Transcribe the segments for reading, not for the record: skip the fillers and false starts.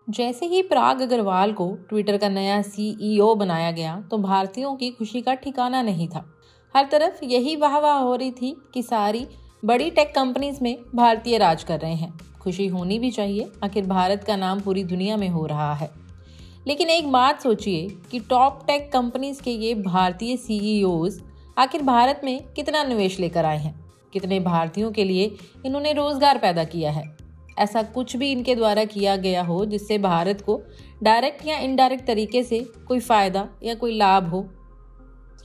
जैसे ही पराग अग्रवाल को ट्विटर का नया सीईओ बनाया गया तो भारतीयों की खुशी का ठिकाना नहीं था। हर तरफ यही वाहवाह हो रही थी कि सारी बड़ी टेक कंपनीज में भारतीय राज कर रहे हैं। खुशी होनी भी चाहिए, आखिर भारत का नाम पूरी दुनिया में हो रहा है। लेकिन एक बात सोचिए कि टॉप टेक कंपनीज के ये भारतीय सीईओज आखिर भारत में कितना निवेश लेकर आए हैं, कितने भारतीयों के लिए इन्होंने रोजगार पैदा किया है। ऐसा कुछ भी इनके द्वारा किया गया हो जिससे भारत को डायरेक्ट या इनडायरेक्ट तरीके से कोई फायदा या कोई लाभ हो?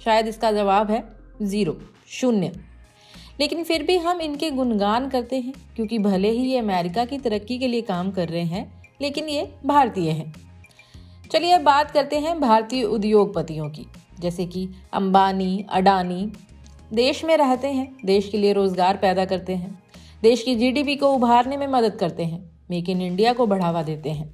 शायद इसका जवाब है जीरो, शून्य। लेकिन फिर भी हम इनके गुणगान करते हैं, क्योंकि भले ही ये अमेरिका की तरक्की के लिए काम कर रहे हैं, लेकिन ये भारतीय हैं। चलिए अब बात करते हैं भारतीय उद्योगपतियों की, जैसे कि अंबानी, अडानी। देश में रहते हैं, देश के लिए रोजगार पैदा करते हैं, देश की जीडीपी को उभारने में मदद करते हैं, मेक इन इंडिया को बढ़ावा देते हैं।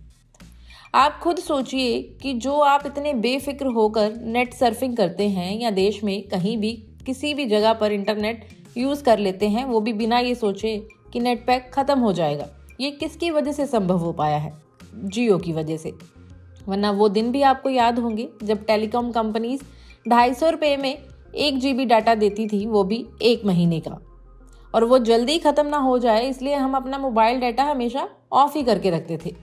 आप खुद सोचिए कि जो आप इतने बेफिक्र होकर नेट सर्फिंग करते हैं या देश में कहीं भी किसी भी जगह पर इंटरनेट यूज़ कर लेते हैं, वो भी बिना ये सोचे कि नेट पैक ख़त्म हो जाएगा, ये किसकी वजह से संभव हो पाया है? जियो की वजह से। वरना वो दिन भी आपको याद होंगे जब टेलीकॉम कंपनीज 250 रुपये में 1 GB डाटा देती थी, वो भी 1 महीने का, और वो जल्दी ख़त्म ना हो जाए इसलिए हम अपना मोबाइल डाटा हमेशा ऑफ ही करके रखते थे।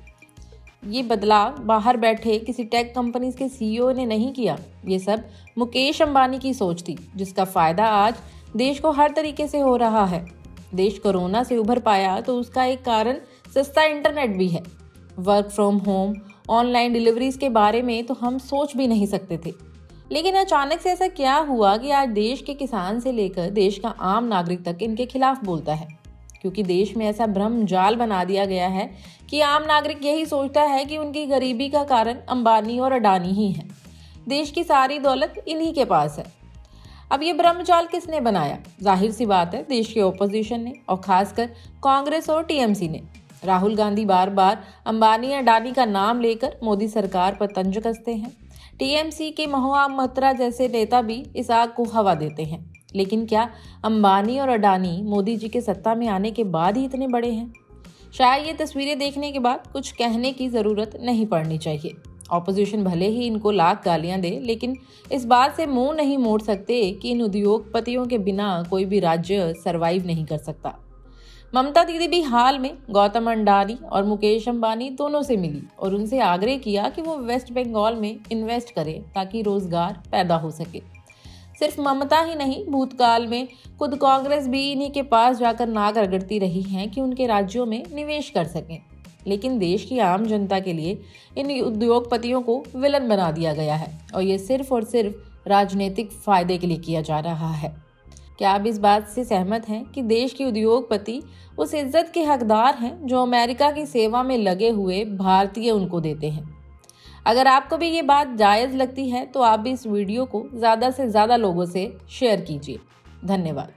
ये बदलाव बाहर बैठे किसी टेक कंपनीज के सीईओ ने नहीं किया, ये सब मुकेश अंबानी की सोच थी, जिसका फ़ायदा आज देश को हर तरीके से हो रहा है। देश कोरोना से उभर पाया तो उसका एक कारण सस्ता इंटरनेट भी है। Work from home, online deliveries के बारे में तो हम सोच भी नहीं सकते थे। लेकिन अचानक से ऐसा क्या हुआ कि आज देश के किसान से लेकर देश का आम नागरिक तक इनके खिलाफ बोलता है? क्योंकि देश में ऐसा भ्रम जाल बना दिया गया है कि आम नागरिक यही सोचता है कि उनकी गरीबी का कारण अंबानी और अडानी ही है। देश की सारी दौलत इन्हीं के पास है। अब ये भ्रम जाल किसने बनाया? जाहिर सी बात है, देश के ओपोजिशन ने, और खासकर कांग्रेस और टीएमसी ने। राहुल गांधी बार बार अंबानी अडानी का नाम लेकर मोदी सरकार पर तंज कसते हैं। टीएमसी के महुआ मोइत्रा जैसे नेता भी इस आग को हवा देते हैं। लेकिन क्या अंबानी और अडानी मोदी जी के सत्ता में आने के बाद ही इतने बड़े हैं? शायद ये तस्वीरें देखने के बाद कुछ कहने की ज़रूरत नहीं पड़नी चाहिए। ऑपोजिशन भले ही इनको लाख गालियां दे, लेकिन इस बात से मुंह नहीं मोड़ सकते कि इन उद्योगपतियों के बिना कोई भी राज्य सरवाइव नहीं कर सकता। ममता दीदी भी हाल में गौतम अडानी और मुकेश अंबानी दोनों से मिली और उनसे आग्रह किया कि वो वेस्ट बंगाल में इन्वेस्ट करें ताकि रोजगार पैदा हो सके। सिर्फ ममता ही नहीं, भूतकाल में खुद कांग्रेस भी इन्हीं के पास जाकर नाक रगड़ती रही हैं कि उनके राज्यों में निवेश कर सकें। लेकिन देश की आम जनता के लिए इन उद्योगपतियों को विलन बना दिया गया है, और ये सिर्फ और सिर्फ राजनीतिक फायदे के लिए किया जा रहा है। क्या आप इस बात से सहमत हैं कि देश के उद्योगपति उस इज्जत के हकदार हैं जो अमेरिका की सेवा में लगे हुए भारतीय उनको देते हैं? अगर आपको भी ये बात जायज़ लगती है तो आप भी इस वीडियो को ज़्यादा से ज़्यादा लोगों से शेयर कीजिए। धन्यवाद।